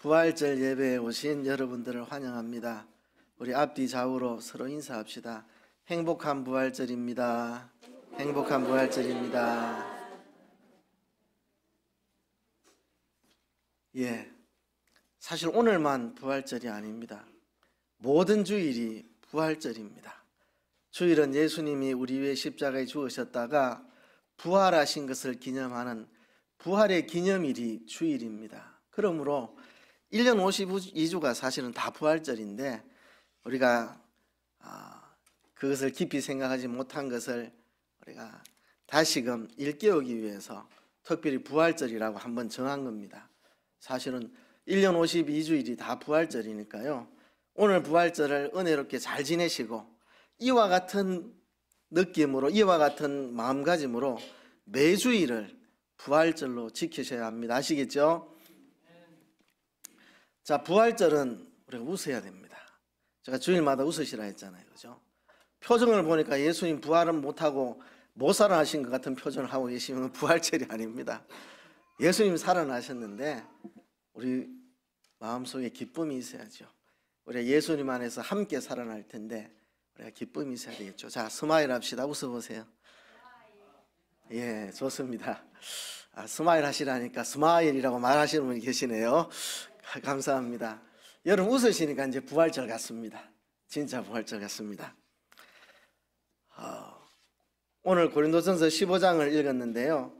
부활절 예배에 오신 여러분들을 환영합니다. 우리 앞뒤 좌우로 서로 인사합시다. 행복한 부활절입니다. 행복한 부활절입니다. 사실 오늘만 부활절이 아닙니다. 모든 주일이 부활절입니다. 주일은 예수님이 우리 위해 십자가에 죽으셨다가 부활하신 것을 기념하는 부활의 기념일이 주일입니다. 그러므로 1년 52주가 사실은 다 부활절인데 우리가 그것을 깊이 생각하지 못한 것을 우리가 다시금 일깨우기 위해서 특별히 부활절이라고 한번 정한 겁니다. 사실은 1년 52주일이 다 부활절이니까요. 오늘 부활절을 은혜롭게 잘 지내시고 이와 같은 느낌으로 이와 같은 마음가짐으로 매주일을 부활절로 지키셔야 합니다. 아시겠죠? 자, 부활절은 우리가 웃어야 됩니다. 제가 주일마다 웃으시라 했잖아요. 그죠? 표정을 보니까 예수님 부활은 못하고 못 살아나신 것 같은 표정을 하고 계시면 부활절이 아닙니다. 예수님 살아나셨는데 우리 마음속에 기쁨이 있어야죠. 우리가 예수님 안에서 함께 살아날 텐데 우리가 기쁨이 있어야 되겠죠. 자, 스마일 합시다. 웃어보세요. 예, 좋습니다. 스마일 하시라니까 스마일이라고 말하시는 분이 계시네요. 감사합니다. 여러분 웃으시니까 이제 부활절 같습니다. 진짜 부활절 같습니다. 오늘 고린도전서 15장을 읽었는데요.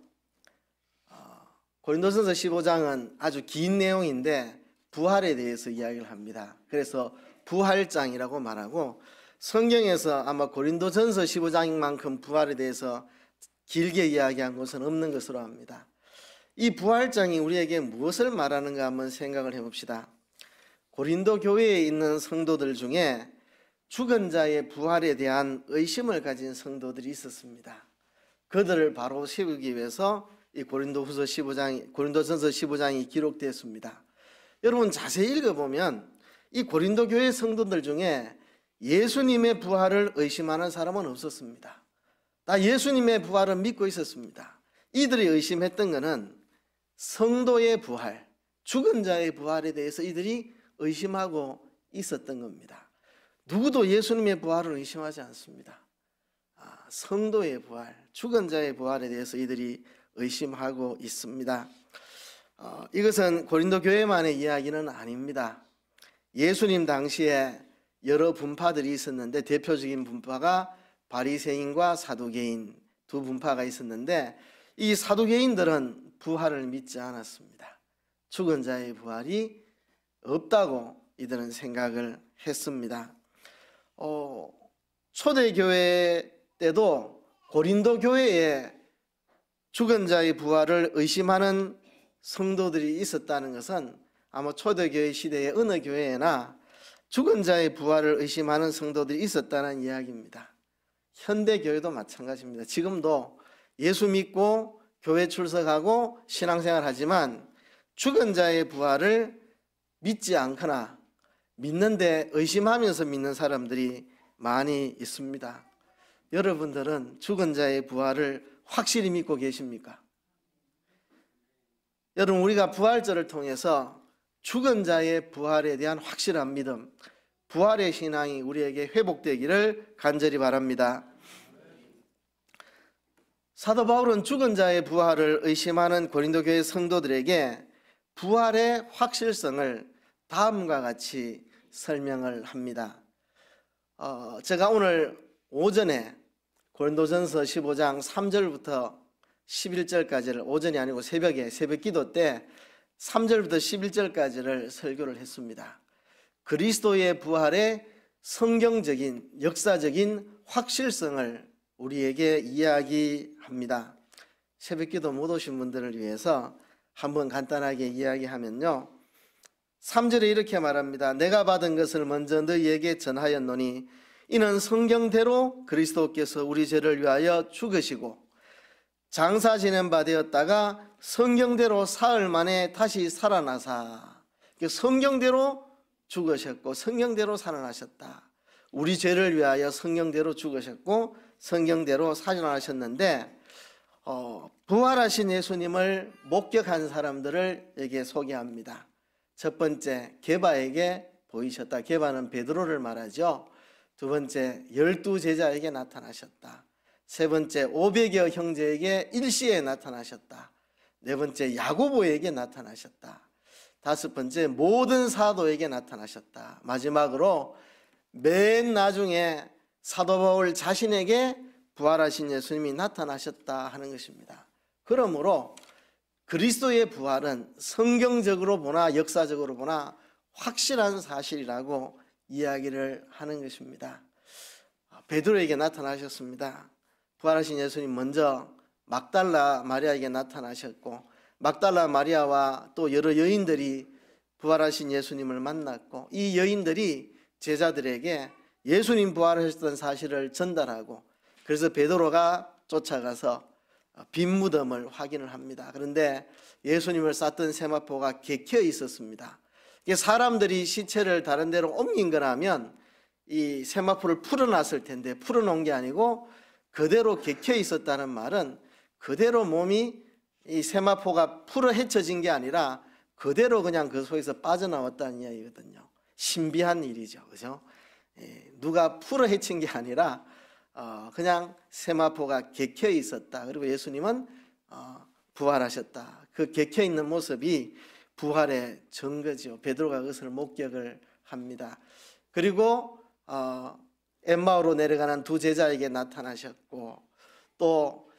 고린도전서 15장은 아주 긴 내용인데 부활에 대해서 이야기를 합니다. 그래서 부활장이라고 말하고 성경에서 아마 고린도전서 15장만큼 부활에 대해서 길게 이야기한 것은 없는 것으로 합니다. 이 부활장이 우리에게 무엇을 말하는가 한번 생각을 해봅시다. 고린도 교회에 있는 성도들 중에 죽은 자의 부활에 대한 의심을 가진 성도들이 있었습니다. 그들을 바로 세우기 위해서 이 고린도전서 15장이 기록되었습니다. 여러분 자세히 읽어보면 이 고린도 교회 성도들 중에 예수님의 부활을 의심하는 사람은 없었습니다. 다 예수님의 부활을 믿고 있었습니다. 이들이 의심했던 것은 성도의 부활, 죽은 자의 부활에 대해서 이들이 의심하고 있었던 겁니다. 누구도 예수님의 부활을 의심하지 않습니다. 성도의 부활, 죽은 자의 부활에 대해서 이들이 의심하고 있습니다. 이것은 고린도 교회만의 이야기는 아닙니다. 예수님 당시에 여러 분파들이 있었는데 대표적인 분파가 바리새인과 사두개인 두 분파가 있었는데 이 사두개인들은 부활을 믿지 않았습니다. 죽은 자의 부활이 없다고 이들은 생각을 했습니다. 초대교회 때도 고린도 교회에 죽은 자의 부활을 의심하는 성도들이 있었다는 것은 아마 초대교회 시대의 어느 교회나 죽은 자의 부활을 의심하는 성도들이 있었다는 이야기입니다. 현대교회도 마찬가지입니다. 지금도 예수 믿고 교회 출석하고 신앙생활 하지만 죽은 자의 부활을 믿지 않거나 믿는데 의심하면서 믿는 사람들이 많이 있습니다. 여러분들은 죽은 자의 부활을 확실히 믿고 계십니까? 여러분 우리가 부활절을 통해서 죽은 자의 부활에 대한 확실한 믿음, 부활의 신앙이 우리에게 회복되기를 간절히 바랍니다. 사도 바울은 죽은 자의 부활을 의심하는 고린도 교회 성도들에게 부활의 확실성을 다음과 같이 설명을 합니다. 제가 오늘 오전에 고린도전서 15장 3절부터 11절까지를 오전이 아니고 새벽에 새벽 기도 때 3절부터 11절까지를 설교를 했습니다. 그리스도의 부활의 성경적인 역사적인 확실성을 우리에게 이야기합니다. 새벽기도 못 오신 분들을 위해서 한번 간단하게 이야기하면요. 3절에 이렇게 말합니다. 내가 받은 것을 먼저 너희에게 전하였노니 이는 성경대로 그리스도께서 우리 죄를 위하여 죽으시고 장사 지낸 바 되었다가 성경대로 사흘 만에 다시 살아나사. 성경대로 죽으셨고 성경대로 살아나셨다. 우리 죄를 위하여 성경대로 죽으셨고 성경대로 살아나셨는데 부활하신 예수님을 목격한 사람들을 여기에 소개합니다. 첫 번째 게바에게 보이셨다. 게바는 베드로를 말하죠. 두 번째 12제자에게 나타나셨다. 세 번째 500여 형제에게 일시에 나타나셨다. 네 번째 야고보에게 나타나셨다. 다섯 번째 모든 사도에게 나타나셨다. 마지막으로 맨 나중에 사도 바울 자신에게 부활하신 예수님이 나타나셨다 하는 것입니다. 그러므로 그리스도의 부활은 성경적으로 보나 역사적으로 보나 확실한 사실이라고 이야기를 하는 것입니다. 베드로에게 나타나셨습니다. 부활하신 예수님 먼저 막달라 마리아에게 나타나셨고, 막달라 마리아와 또 여러 여인들이 부활하신 예수님을 만났고, 이 여인들이 제자들에게 예수님 부활하셨던 사실을 전달하고, 그래서 베드로가 쫓아가서 빈 무덤을 확인을 합니다. 그런데 예수님을 쌌던 세마포가 객혀 있었습니다. 사람들이 시체를 다른 데로 옮긴 거라면 이 세마포를 풀어놨을 텐데, 풀어놓은 게 아니고 그대로 객혀 있었다는 말은 그대로 몸이 이 세마포가 풀어 헤쳐진 게 아니라 그대로 그냥 그 속에서 빠져나왔다는 이야기거든요. 신비한 일이죠, 그죠? 누가 풀어 헤친 게 아니라 그냥 세마포가 객혀 있었다. 그리고 예수님은 부활하셨다. 그 객혀 있는 모습이 부활의 증거죠. 베드로가 그것을 목격을 합니다. 그리고 엠마오로 내려가는 두 제자에게 나타나셨고, 또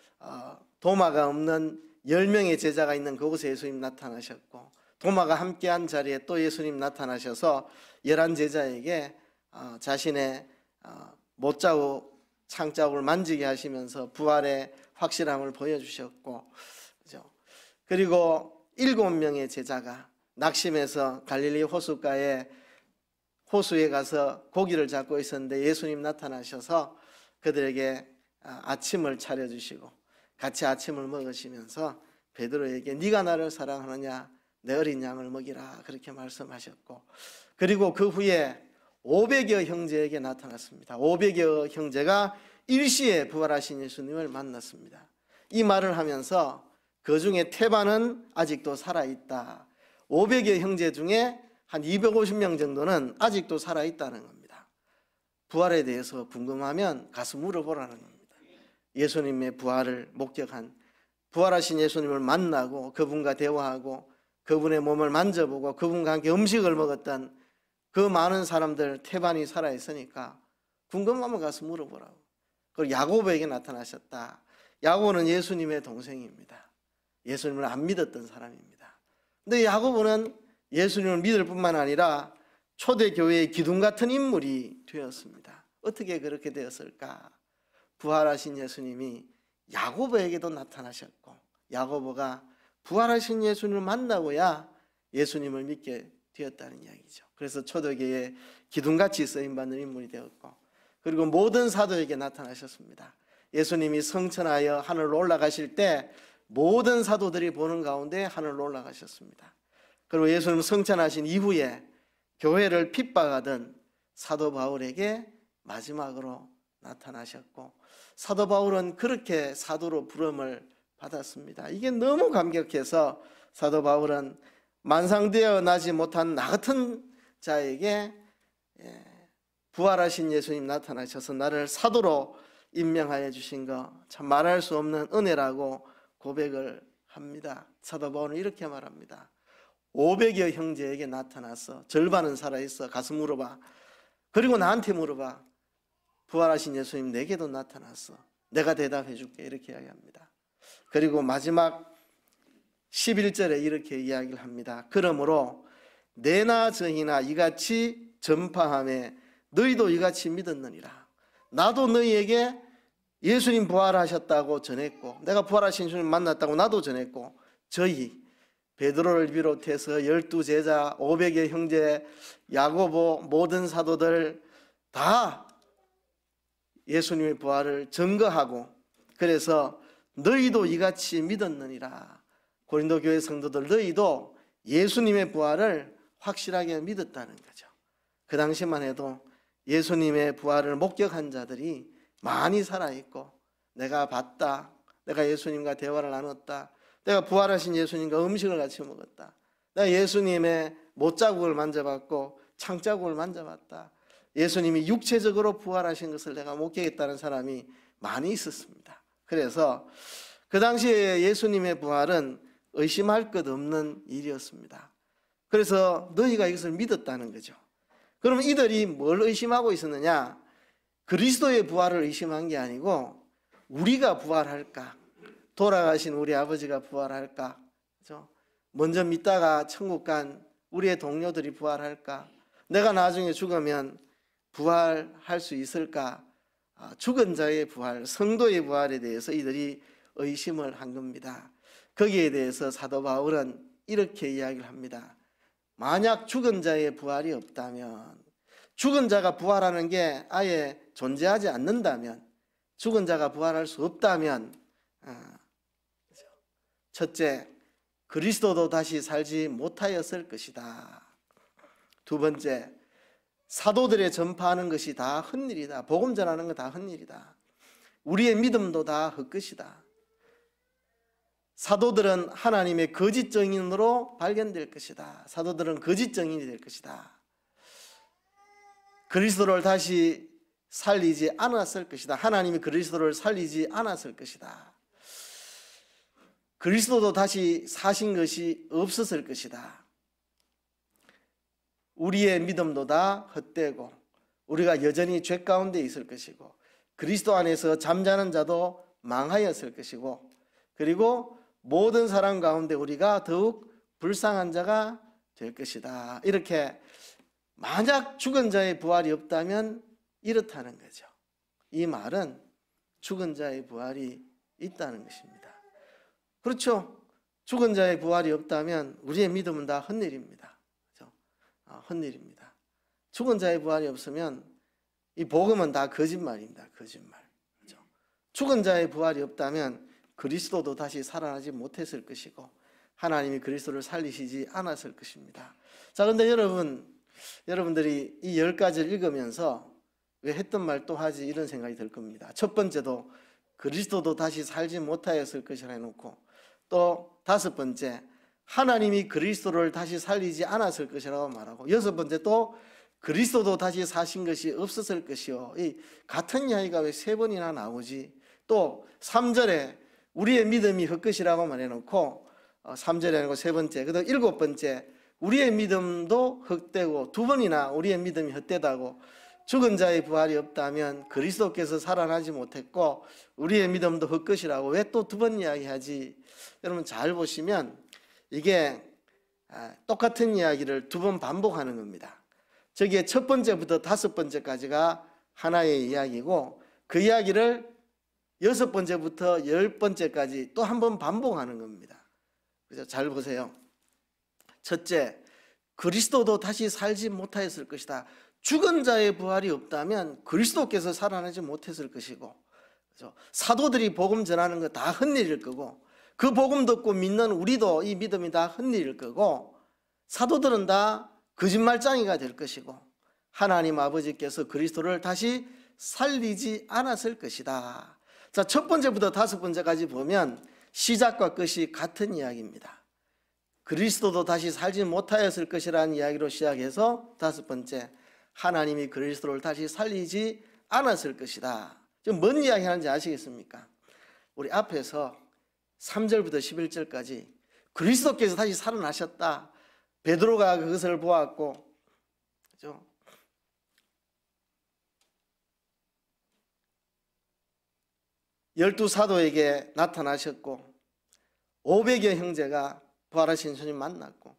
도마가 없는 10명의 제자가 있는 그곳에 예수님 나타나셨고, 도마가 함께한 자리에 또 예수님 나타나셔서 11제자에게 자신의 못자국 창자국을 만지게 하시면서 부활의 확실함을 보여주셨고, 그죠? 그리고 7명의 제자가 낙심해서 갈릴리 호숫가에 호수에 가서 고기를 잡고 있었는데 예수님 나타나셔서 그들에게 아침을 차려주시고 같이 아침을 먹으시면서 베드로에게 네가 나를 사랑하느냐, 내 어린 양을 먹이라, 그렇게 말씀하셨고, 그리고 그 후에 500여 형제에게 나타났습니다. 500여 형제가 일시에 부활하신 예수님을 만났습니다. 이 말을 하면서 그 중에 태반은 아직도 살아있다. 500여 형제 중에 한 250명 정도는 아직도 살아있다는 겁니다. 부활에 대해서 궁금하면 가서 물어보라는 겁니다. 예수님의 부활을 목격한, 부활하신 예수님을 만나고 그분과 대화하고 그분의 몸을 만져보고 그분과 함께 음식을 먹었던 그 많은 사람들 태반이 살아있으니까 궁금하면 가서 물어보라고. 그리고 야고보에게 나타나셨다. 야고보는 예수님의 동생입니다. 예수님을 안 믿었던 사람입니다. 근데 야고보는 예수님을 믿을 뿐만 아니라 초대교회의 기둥 같은 인물이 되었습니다. 어떻게 그렇게 되었을까? 부활하신 예수님이 야고보에게도 나타나셨고, 야고보가 부활하신 예수님을 만나고야 예수님을 믿게 되었다는 이야기죠. 그래서 초대교회의 기둥같이 쓰임받는 인물이 되었고, 그리고 모든 사도에게 나타나셨습니다. 예수님이 성천하여 하늘로 올라가실 때 모든 사도들이 보는 가운데 하늘로 올라가셨습니다. 그리고 예수님 성천하신 이후에 교회를 핍박하던 사도 바울에게 마지막으로 나타나셨고, 사도 바울은 그렇게 사도로 부름을 받았습니다. 이게 너무 감격해서 사도 바울은 만상되어 나지 못한 나 같은 자에게 부활하신 예수님 나타나셔서 나를 사도로 임명하여 주신 거 참 말할 수 없는 은혜라고 고백을 합니다. 사도 바울은 이렇게 말합니다. 500여 형제에게 나타나서 절반은 살아있어. 가서 물어봐. 그리고 나한테 물어봐. 부활하신 예수님 내게도 나타났어. 내가 대답해 줄게. 이렇게 이야기합니다. 그리고 마지막 11절에 이렇게 이야기를 합니다. 그러므로 내나 저희나 이같이 전파하며 너희도 이같이 믿었느니라. 나도 너희에게 예수님 부활하셨다고 전했고, 내가 부활하신 예수님 만났다고 나도 전했고, 저희 베드로를 비롯해서 12제자, 500의 형제, 야고보, 모든 사도들 다 예수님의 부활을 증거하고, 그래서 너희도 이같이 믿었느니라. 고린도 교회 성도들 너희도 예수님의 부활을 확실하게 믿었다는 거죠. 그 당시만 해도 예수님의 부활을 목격한 자들이 많이 살아있고, 내가 봤다, 내가 예수님과 대화를 나눴다, 내가 부활하신 예수님과 음식을 같이 먹었다, 내가 예수님의 못자국을 만져봤고 창자국을 만져봤다. 예수님이 육체적으로 부활하신 것을 내가 목격했다는 사람이 많이 있었습니다. 그래서 그 당시에 예수님의 부활은 의심할 것 없는 일이었습니다. 그래서 너희가 이것을 믿었다는 거죠. 그러면 이들이 뭘 의심하고 있었느냐? 그리스도의 부활을 의심한 게 아니고 우리가 부활할까? 돌아가신 우리 아버지가 부활할까? 그렇죠? 먼저 믿다가 천국 간 우리의 동료들이 부활할까? 내가 나중에 죽으면 부활할 수 있을까? 죽은 자의 부활, 성도의 부활에 대해서 이들이 의심을 한 겁니다. 거기에 대해서 사도 바울은 이렇게 이야기를 합니다. 만약 죽은 자의 부활이 없다면, 죽은 자가 부활하는 게 아예 존재하지 않는다면, 죽은 자가 부활할 수 없다면, 첫째, 그리스도도 다시 살지 못하였을 것이다. 두 번째, 사도들의 전파하는 것이 다 헛일이다. 복음 전하는 거 다 헛일이다. 우리의 믿음도 다 헛것이다. 사도들은 하나님의 거짓 증인으로 발견될 것이다. 사도들은 거짓 증인이 될 것이다. 그리스도를 다시 살리지 않았을 것이다. 하나님이 그리스도를 살리지 않았을 것이다. 그리스도도 다시 사신 것이 없었을 것이다. 우리의 믿음도 다 헛되고 우리가 여전히 죄 가운데 있을 것이고 그리스도 안에서 잠자는 자도 망하였을 것이고 그리고 모든 사람 가운데 우리가 더욱 불쌍한 자가 될 것이다. 이렇게 만약 죽은 자의 부활이 없다면 이렇다는 거죠. 이 말은 죽은 자의 부활이 있다는 것입니다. 그렇죠? 죽은 자의 부활이 없다면 우리의 믿음은 다 헛일입니다. 그렇죠? 헛일입니다. 죽은 자의 부활이 없으면 이 복음은 다 거짓말입니다. 거짓말. 그렇죠? 죽은 자의 부활이 없다면 그리스도도 다시 살아나지 못했을 것이고 하나님이 그리스도를 살리시지 않았을 것입니다. 자, 그런데 여러분들이 이 10가지를 읽으면서 왜 했던 말 또 하지 이런 생각이 들 겁니다. 첫 번째도 그리스도도 다시 살지 못하였을 것이라 해놓고 또 다섯 번째 하나님이 그리스도를 다시 살리지 않았을 것이라고 말하고 여섯 번째 또 그리스도도 다시 사신 것이 없었을 것이요. 이 같은 이야기가 왜 세 번이나 나오지? 또 3절에 우리의 믿음이 헛것이라고 말해놓고 3절에 아니고 세 번째, 그다음 일곱 번째 우리의 믿음도 헛되고 두 번이나 우리의 믿음이 헛되다고 죽은 자의 부활이 없다면 그리스도께서 살아나지 못했고 우리의 믿음도 헛것이라고 왜 또 두 번 이야기하지? 여러분 잘 보시면 이게 똑같은 이야기를 두 번 반복하는 겁니다. 저기에 첫 번째부터 다섯 번째까지가 하나의 이야기고 그 이야기를 여섯 번째부터 열 번째까지 또 한 번 반복하는 겁니다. 그래서 잘 보세요. 첫째, 그리스도도 다시 살지 못하였을 것이다. 죽은 자의 부활이 없다면 그리스도께서 살아나지 못했을 것이고, 그렇죠? 사도들이 복음 전하는 거 다 헛일일 거고, 그 복음 듣고 믿는 우리도 이 믿음이 다 헛일일 거고, 사도들은 다 거짓말장이가 될 것이고, 하나님 아버지께서 그리스도를 다시 살리지 않았을 것이다. 자, 첫 번째부터 다섯 번째까지 보면 시작과 끝이 같은 이야기입니다. 그리스도도 다시 살지 못하였을 것이라는 이야기로 시작해서 다섯 번째, 하나님이 그리스도를 다시 살리지 않았을 것이다. 지금 뭔 이야기 하는지 아시겠습니까? 우리 앞에서 3절부터 11절까지 그리스도께서 다시 살아나셨다. 베드로가 그것을 보았고, 그죠? 열두 사도에게 나타나셨고 500여 형제가 부활하신 주님 만났고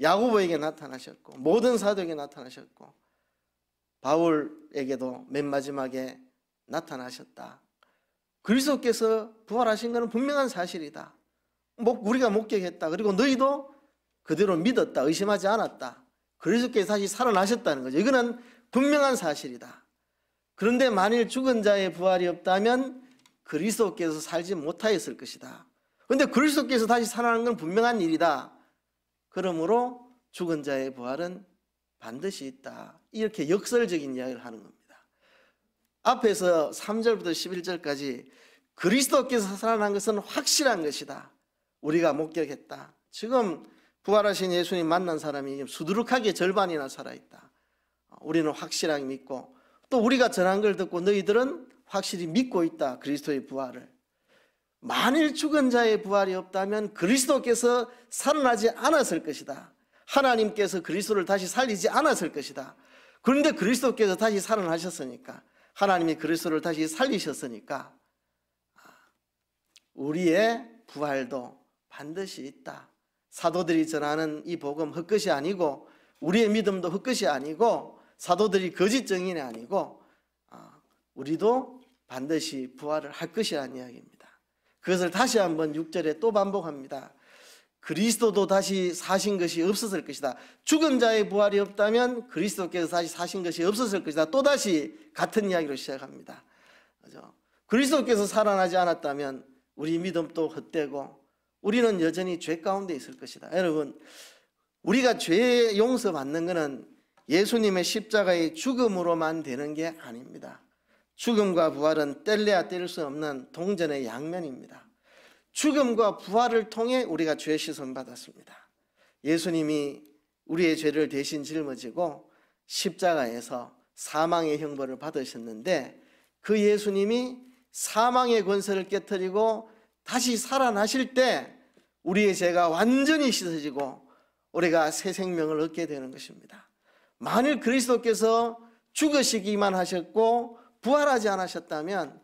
야고보에게 나타나셨고 모든 사도에게 나타나셨고 바울에게도 맨 마지막에 나타나셨다. 그리스도께서 부활하신 것은 분명한 사실이다. 우리가 목격했다. 그리고 너희도 그대로 믿었다. 의심하지 않았다. 그리스도께서 다시 살아나셨다는 거죠. 이거는 분명한 사실이다. 그런데 만일 죽은 자의 부활이 없다면 그리스도께서 살지 못하였을 것이다. 그런데 그리스도께서 다시 살아나는 건 분명한 일이다. 그러므로 죽은 자의 부활은 반드시 있다. 이렇게 역설적인 이야기를 하는 겁니다. 앞에서 3절부터 11절까지 그리스도께서 살아난 것은 확실한 것이다. 우리가 목격했다. 지금 부활하신 예수님 만난 사람이 수두룩하게 절반이나 살아있다. 우리는 확실하게 믿고 또 우리가 전한 걸 듣고 너희들은 확실히 믿고 있다. 그리스도의 부활을. 만일 죽은 자의 부활이 없다면 그리스도께서 살아나지 않았을 것이다. 하나님께서 그리스도를 다시 살리지 않았을 것이다. 그런데 그리스도께서 다시 살아나셨으니까, 하나님이 그리스도를 다시 살리셨으니까 우리의 부활도 반드시 있다. 사도들이 전하는 이 복음 헛것이 아니고, 우리의 믿음도 헛것이 아니고, 사도들이 거짓 증인이 아니고, 우리도 반드시 부활을 할 것이라는 이야기입니다. 그것을 다시 한번 6절에 또 반복합니다. 그리스도도 다시 사신 것이 없었을 것이다. 죽은 자의 부활이 없다면 그리스도께서 다시 사신 것이 없었을 것이다. 또다시 같은 이야기로 시작합니다. 그렇죠? 그리스도께서 살아나지 않았다면 우리 믿음도 헛되고 우리는 여전히 죄 가운데 있을 것이다. 여러분, 우리가 죄 용서받는 것은 예수님의 십자가의 죽음으로만 되는 게 아닙니다. 죽음과 부활은 뗄래야 뗄 수 없는 동전의 양면입니다. 죽음과 부활을 통해 우리가 죄 씻음 받았습니다. 예수님이 우리의 죄를 대신 짊어지고 십자가에서 사망의 형벌을 받으셨는데, 그 예수님이 사망의 권세를 깨뜨리고 다시 살아나실 때 우리의 죄가 완전히 씻어지고 우리가 새 생명을 얻게 되는 것입니다. 만일 그리스도께서 죽으시기만 하셨고 부활하지 않으셨다면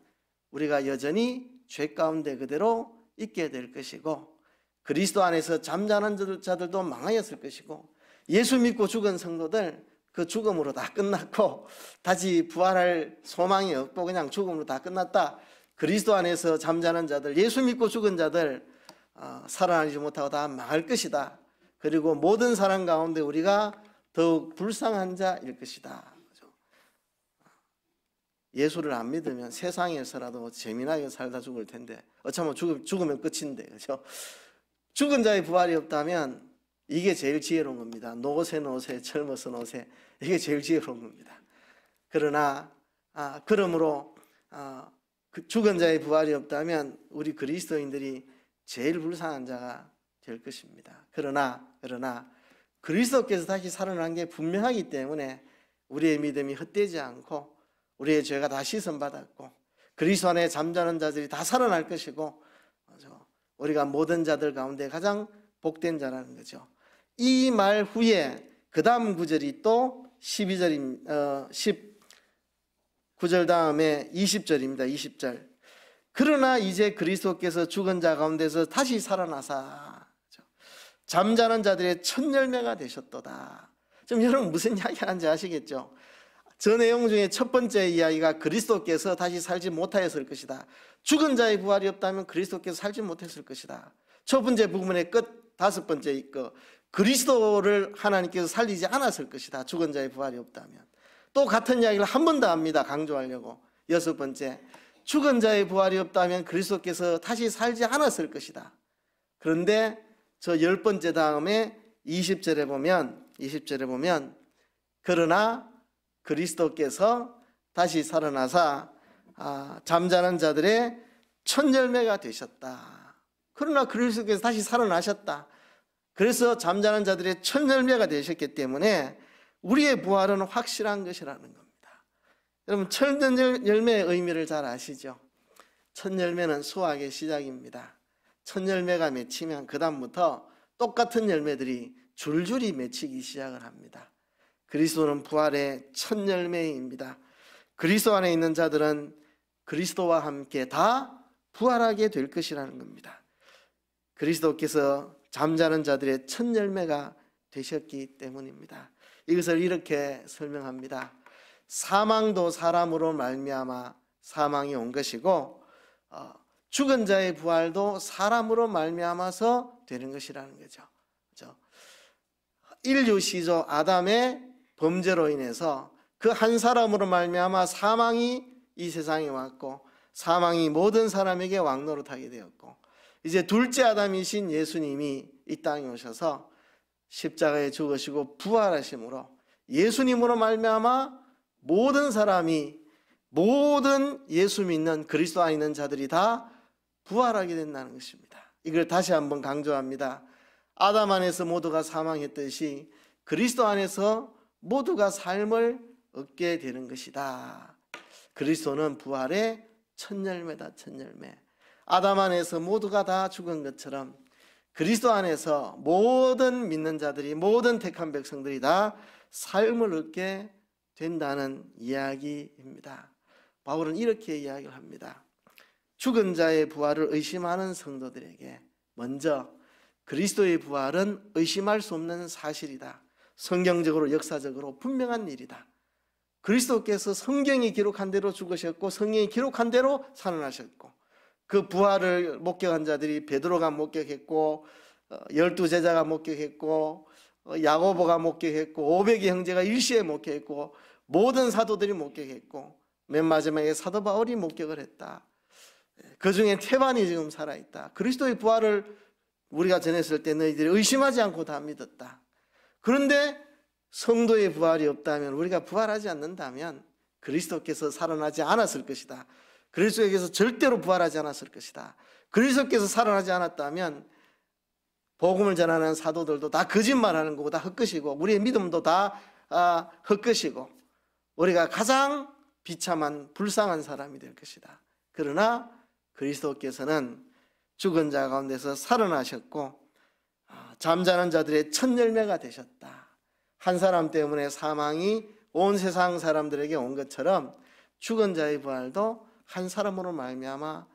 우리가 여전히 죄 가운데 그대로 있게 될 것이고, 그리스도 안에서 잠자는 자들도 망하였을 것이고, 예수 믿고 죽은 성도들 그 죽음으로 다 끝났고 다시 부활할 소망이 없고 그냥 죽음으로 다 끝났다. 그리스도 안에서 잠자는 자들, 예수 믿고 죽은 자들 살아나지 못하고 다 망할 것이다. 그리고 모든 사람 가운데 우리가 더욱 불쌍한 자일 것이다. 예수를 안 믿으면 세상에서라도 재미나게 살다 죽을 텐데, 어쩌면 죽으면 끝인데, 그렇죠? 죽은 자의 부활이 없다면 이게 제일 지혜로운 겁니다. 노세 젊어서 노세, 이게 제일 지혜로운 겁니다. 그러나 그러므로 그 죽은 자의 부활이 없다면 우리 그리스도인들이 제일 불쌍한 자가 될 것입니다. 그러나 그리스도께서 다시 살아난 게 분명하기 때문에 우리의 믿음이 헛되지 않고 우리의 죄가 다 씻음받았고 그리스도 안에 잠자는 자들이 다 살아날 것이고, 우리가 모든 자들 가운데 가장 복된 자라는 거죠. 이 말 후에 그 다음 구절이 또 19절 다음에 20절입니다. 20절. 그러나 이제 그리스도께서 죽은 자 가운데서 다시 살아나사 잠자는 자들의 첫 열매가 되셨도다. 좀 여러분 무슨 이야기 하는지 아시겠죠? 저 내용 중에 첫 번째 이야기가 그리스도께서 다시 살지 못하였을 것이다. 죽은 자의 부활이 없다면 그리스도께서 살지 못했을 것이다. 첫 번째 부분의 끝, 다섯 번째 거, 그리스도를 하나님께서 살리지 않았을 것이다. 죽은 자의 부활이 없다면. 또 같은 이야기를 한 번 더 합니다. 강조하려고. 여섯 번째, 죽은 자의 부활이 없다면 그리스도께서 다시 살지 않았을 것이다. 그런데 저 열 번째 다음에 20절에 보면 그러나 그리스도께서 다시 살아나사 잠자는 자들의 첫 열매가 되셨다. 그러나 그리스도께서 다시 살아나셨다. 그래서 잠자는 자들의 첫 열매가 되셨기 때문에 우리의 부활은 확실한 것이라는 겁니다. 여러분, 첫 열매의 의미를 잘 아시죠? 첫 열매는 수확의 시작입니다. 첫 열매가 맺히면 그 다음부터 똑같은 열매들이 줄줄이 맺히기 시작을 합니다. 그리스도는 부활의 첫 열매입니다. 그리스도 안에 있는 자들은 그리스도와 함께 다 부활하게 될 것이라는 겁니다. 그리스도께서 잠자는 자들의 첫 열매가 되셨기 때문입니다. 이것을 이렇게 설명합니다. 사망도 사람으로 말미암아 사망이 온 것이고 죽은 자의 부활도 사람으로 말미암아서 되는 것이라는 거죠. 그렇죠? 인류 시조 아담의 범죄로 인해서 그 한 사람으로 말미암아 사망이 이 세상에 왔고 사망이 모든 사람에게 왕노릇하게 되었고, 이제 둘째 아담이신 예수님이 이 땅에 오셔서 십자가에 죽으시고 부활하심으로 예수님으로 말미암아 모든 사람이, 모든 예수 믿는 그리스도 안에 있는 자들이 다 부활하게 된다는 것입니다. 이걸 다시 한번 강조합니다. 아담 안에서 모두가 사망했듯이 그리스도 안에서 모두가 삶을 얻게 되는 것이다. 그리스도는 부활의 첫 열매다. 첫 열매. 아담 안에서 모두가 다 죽은 것처럼 그리스도 안에서 모든 믿는 자들이, 모든 택한 백성들이 다 삶을 얻게 된다는 이야기입니다. 바울은 이렇게 이야기를 합니다. 죽은 자의 부활을 의심하는 성도들에게 먼저 그리스도의 부활은 의심할 수 없는 사실이다. 성경적으로, 역사적으로 분명한 일이다. 그리스도께서 성경이 기록한 대로 죽으셨고 성경이 기록한 대로 살아나셨고, 그 부활을 목격한 자들이 베드로가 목격했고 12제자가 목격했고 야고보가 목격했고 500의 형제가 일시에 목격했고 모든 사도들이 목격했고 맨 마지막에 사도 바울이 목격을 했다. 그 중에 태반이 지금 살아있다. 그리스도의 부활을 우리가 전했을 때 너희들이 의심하지 않고 다 믿었다. 그런데 성도의 부활이 없다면, 우리가 부활하지 않는다면 그리스도께서 살아나지 않았을 것이다. 그리스도께서 절대로 부활하지 않았을 것이다. 그리스도께서 살아나지 않았다면 복음을 전하는 사도들도 다 거짓말하는 거고 다 헛것이고 우리의 믿음도 다 헛것이고 우리가 가장 비참한 불쌍한 사람이 될 것이다. 그러나 그리스도께서는 죽은 자 가운데서 살아나셨고 잠자는 자들의 첫 열매가 되셨다. 한 사람 때문에 사망이 온 세상 사람들에게 온 것처럼 죽은 자의 부활도 한 사람으로 말미암아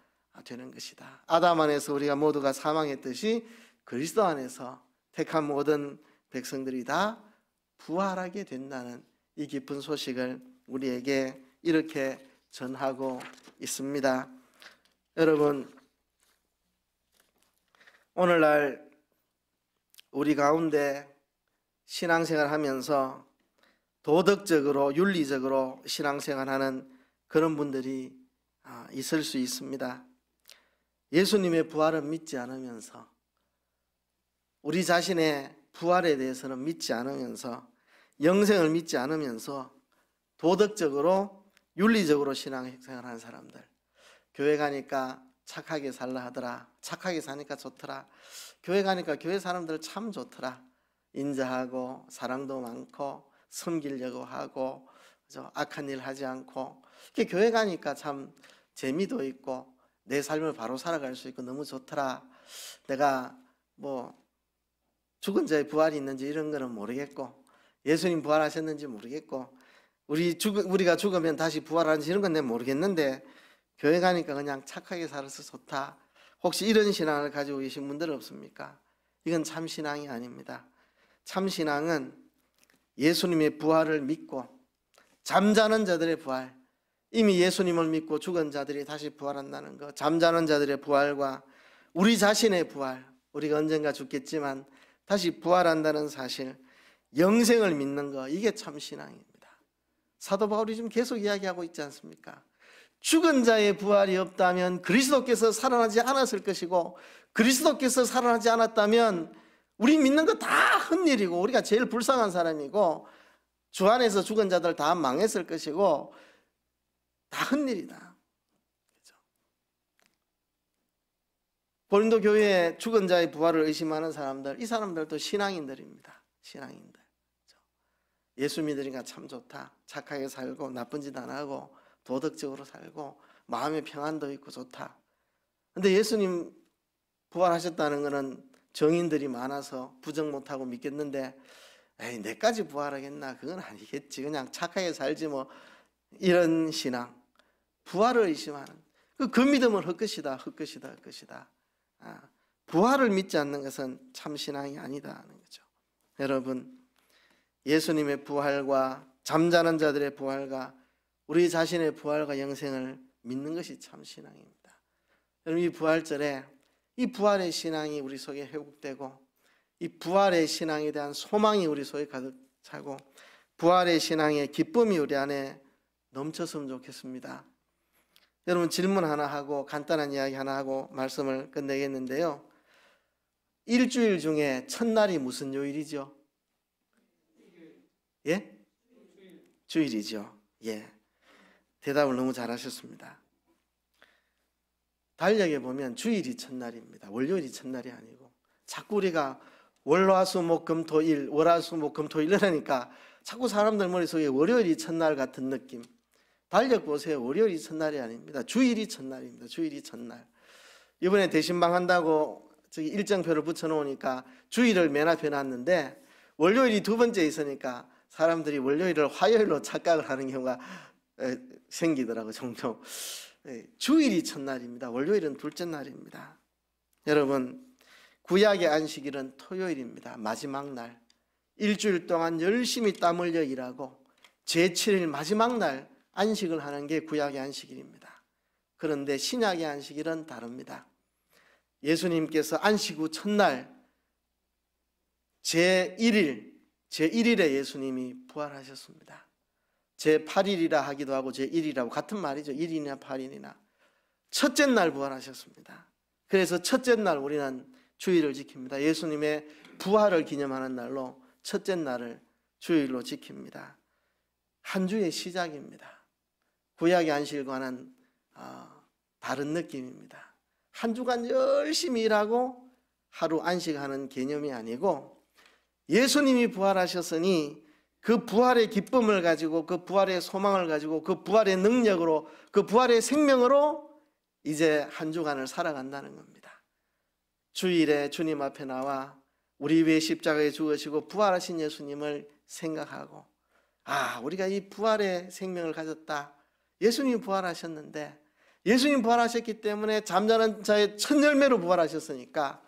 되는 것이다. 아담 안에서 우리가 모두가 사망했듯이 그리스도 안에서 택한 모든 백성들이 다 부활하게 된다는 이 기쁜 소식을 우리에게 이렇게 전하고 있습니다. 여러분, 오늘날 우리 가운데 신앙생활 하면서 도덕적으로 윤리적으로 신앙생활하는 그런 분들이 있을 수 있습니다. 예수님의 부활을 믿지 않으면서, 우리 자신의 부활에 대해서는 믿지 않으면서, 영생을 믿지 않으면서 도덕적으로 윤리적으로 신앙생활하는 사람들, 교회 가니까 착하게 살라 하더라, 착하게 사니까 좋더라, 교회 가니까 교회 사람들 참 좋더라, 인자하고 사랑도 많고 섬기려고 하고 악한 일 하지 않고, 이렇게 교회 가니까 참 재미도 있고 내 삶을 바로 살아갈 수 있고 너무 좋더라. 내가 뭐 죽은 자의 부활이 있는지 이런 거는 모르겠고 예수님 부활하셨는지 모르겠고 우리가 죽으면 다시 부활하는지 이런 건 내가 모르겠는데 교회 가니까 그냥 착하게 살아서 좋다. 혹시 이런 신앙을 가지고 계신 분들 없습니까? 이건 참 신앙이 아닙니다. 참 신앙은 예수님의 부활을 믿고 잠자는 자들의 부활, 이미 예수님을 믿고 죽은 자들이 다시 부활한다는 것, 잠자는 자들의 부활과 우리 자신의 부활, 우리가 언젠가 죽겠지만 다시 부활한다는 사실, 영생을 믿는 것, 이게 참 신앙입니다. 사도 바울이 지금 계속 이야기하고 있지 않습니까? 죽은 자의 부활이 없다면 그리스도께서 살아나지 않았을 것이고, 그리스도께서 살아나지 않았다면 우리 믿는 거 다 헛일이고 우리가 제일 불쌍한 사람이고 주 안에서 죽은 자들 다 망했을 것이고 다 헛일이다. 그렇죠? 고린도 교회에 죽은 자의 부활을 의심하는 사람들, 이 사람들도 신앙인들입니다. 신앙인들. 그렇죠? 예수 믿으니까 참 좋다. 착하게 살고 나쁜 짓 안 하고 도덕적으로 살고 마음의 평안도 있고 좋다. 근데 예수님 부활하셨다는 것은 정인들이 많아서 부정 못하고 믿겠는데, 에이 내까지 부활하겠나? 그건 아니겠지. 그냥 착하게 살지 뭐. 이런 신앙, 부활을 의심하는 그 믿음은 헛것이다. 헛것이다. 헛것이다. 부활을 믿지 않는 것은 참 신앙이 아니다는 거죠. 여러분, 예수님의 부활과 잠자는 자들의 부활과 우리 자신의 부활과 영생을 믿는 것이 참 신앙입니다. 여러분, 이 부활절에 이 부활의 신앙이 우리 속에 회복되고 이 부활의 신앙에 대한 소망이 우리 속에 가득 차고 부활의 신앙의 기쁨이 우리 안에 넘쳤으면 좋겠습니다. 여러분, 질문 하나 하고 간단한 이야기 하나 하고 말씀을 끝내겠는데요. 일주일 중에 첫날이 무슨 요일이죠? 예? 주일이죠. 예. 대답을 너무 잘하셨습니다. 달력에 보면 주일이 첫날입니다. 월요일이 첫날이 아니고 자꾸 우리가 월화수목금토일, 월화수목금토일 이러니까 자꾸 사람들 머릿속에 월요일이 첫날 같은 느낌. 달력 보세요. 월요일이 첫날이 아닙니다. 주일이 첫날입니다. 주일이 첫날. 이번에 대신방 한다고 저기 일정표를 붙여놓으니까 주일을 맨 앞에 놨는데 월요일이 두 번째 있으니까 사람들이 월요일을 화요일로 착각을 하는 경우가 생기더라고요. 종종. 주일이 첫날입니다. 월요일은 둘째 날입니다. 여러분, 구약의 안식일은 토요일입니다. 마지막 날. 일주일 동안 열심히 땀 흘려 일하고 제7일 마지막 날 안식을 하는 게 구약의 안식일입니다. 그런데 신약의 안식일은 다릅니다. 예수님께서 안식 후 첫날 제1일에 예수님이 부활하셨습니다. 제8일이라 하기도 하고 제1일이라고 같은 말이죠. 1일이나 8일이나. 첫째 날 부활하셨습니다. 그래서 첫째 날 우리는 주일을 지킵니다. 예수님의 부활을 기념하는 날로 첫째 날을 주일로 지킵니다. 한 주의 시작입니다. 구약의 안식일과는 다른 느낌입니다. 한 주간 열심히 일하고 하루 안식하는 개념이 아니고 예수님이 부활하셨으니 그 부활의 기쁨을 가지고 그 부활의 소망을 가지고 그 부활의 능력으로 그 부활의 생명으로 이제 한 주간을 살아간다는 겁니다. 주일에 주님 앞에 나와 우리 위해 십자가에 죽으시고 부활하신 예수님을 생각하고 우리가 이 부활의 생명을 가졌다. 예수님이 부활하셨는데 예수님 부활하셨기 때문에 잠자는 자의 첫 열매로 부활하셨으니까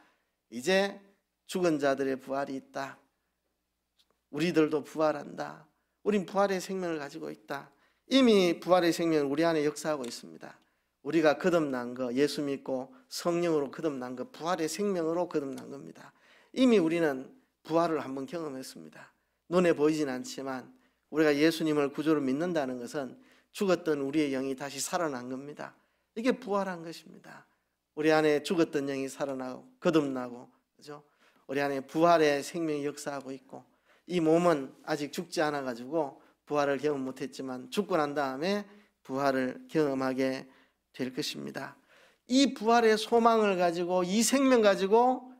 이제 죽은 자들의 부활이 있다. 우리들도 부활한다. 우린 부활의 생명을 가지고 있다. 이미 부활의 생명을 우리 안에 역사하고 있습니다. 우리가 거듭난 거, 예수 믿고 성령으로 거듭난 거, 부활의 생명으로 거듭난 겁니다. 이미 우리는 부활을 한번 경험했습니다. 눈에 보이진 않지만 우리가 예수님을 구주로 믿는다는 것은 죽었던 우리의 영이 다시 살아난 겁니다. 이게 부활한 것입니다. 우리 안에 죽었던 영이 살아나고 거듭나고, 그죠? 우리 안에 부활의 생명이 역사하고 있고, 이 몸은 아직 죽지 않아 가지고 부활을 경험 못했지만 죽고 난 다음에 부활을 경험하게 될 것입니다. 이 부활의 소망을 가지고 이 생명 가지고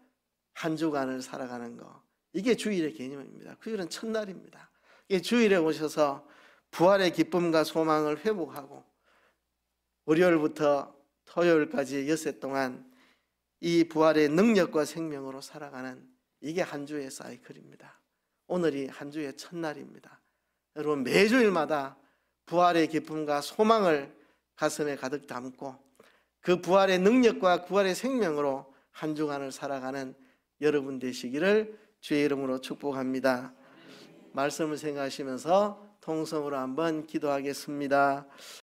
한 주간을 살아가는 거, 이게 주일의 개념입니다. 주일은 첫날입니다. 이게 주일에 오셔서 부활의 기쁨과 소망을 회복하고 월요일부터 토요일까지 엿새 동안 이 부활의 능력과 생명으로 살아가는, 이게 한 주의 사이클입니다. 오늘이 한 주의 첫날입니다. 여러분, 매주일마다 부활의 기쁨과 소망을 가슴에 가득 담고 그 부활의 능력과 부활의 생명으로 한 주간을 살아가는 여러분 되시기를 주의 이름으로 축복합니다. 말씀을 생각하시면서 통성으로 한번 기도하겠습니다.